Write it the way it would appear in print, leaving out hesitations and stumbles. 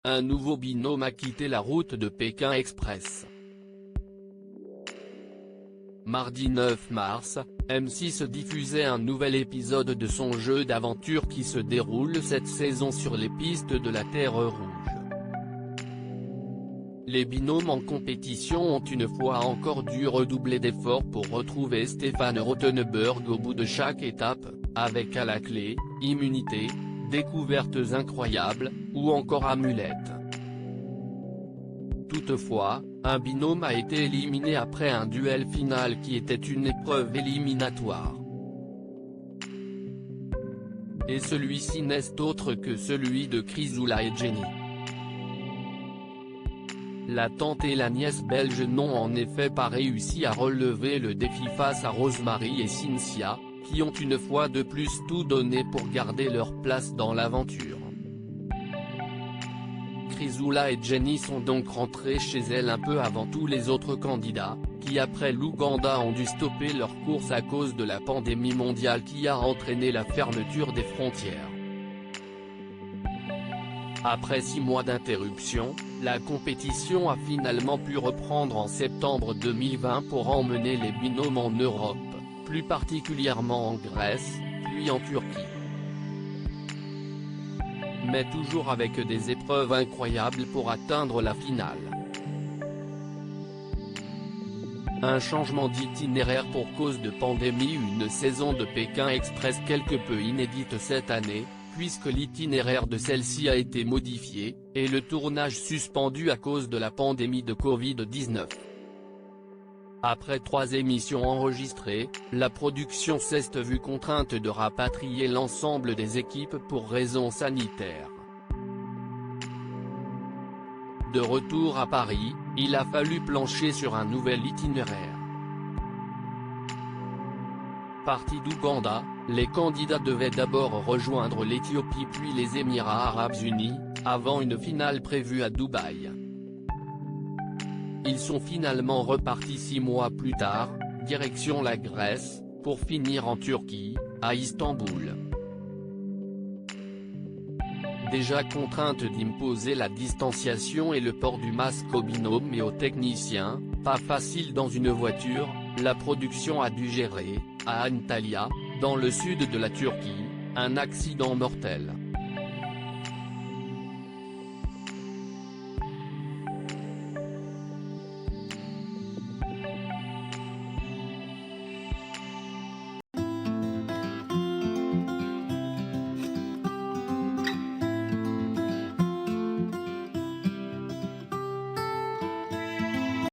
un nouveau binôme a quitté la route de Pékin Express. Mardi 9 mars, M6 diffusait un nouvel épisode de son jeu d'aventure qui se déroule cette saison sur les pistes de la Terre Rouge. Les binômes en compétition ont une fois encore dû redoubler d'efforts pour retrouver Stéphane Rothenberg au bout de chaque étape, avec à la clé, immunité, découvertes incroyables, ou encore amulettes. Toutefois, un binôme a été éliminé après un duel final qui était une épreuve éliminatoire. Et celui-ci n'est autre que celui de Chrysoula et Jenny. La tante et la nièce belge n'ont en effet pas réussi à relever le défi face à Rosemary et Cynthia, qui ont une fois de plus tout donné pour garder leur place dans l'aventure. Chrysoula et Jenny sont donc rentrées chez elles un peu avant tous les autres candidats, qui après l'Ouganda ont dû stopper leur course à cause de la pandémie mondiale qui a entraîné la fermeture des frontières. Après 6 mois d'interruption, la compétition a finalement pu reprendre en septembre 2020 pour emmener les binômes en Europe, plus particulièrement en Grèce, puis en Turquie. Mais toujours avec des épreuves incroyables pour atteindre la finale. Un changement d'itinéraire pour cause de pandémie, une saison de Pékin Express quelque peu inédite cette année, puisque l'itinéraire de celle-ci a été modifié, et le tournage suspendu à cause de la pandémie de Covid-19. Après 3 émissions enregistrées, la production s'est vue contrainte de rapatrier l'ensemble des équipes pour raisons sanitaires. De retour à Paris, il a fallu plancher sur un nouvel itinéraire. Partis d'Ouganda, les candidats devaient d'abord rejoindre l'Éthiopie puis les Émirats Arabes Unis, avant une finale prévue à Dubaï. Ils sont finalement repartis 6 mois plus tard, direction la Grèce, pour finir en Turquie, à Istanbul. Déjà contrainte d'imposer la distanciation et le port du masque aux binômes et aux techniciens, pas facile dans une voiture, la production a dû gérer, à Antalya, dans le sud de la Turquie, un accident mortel.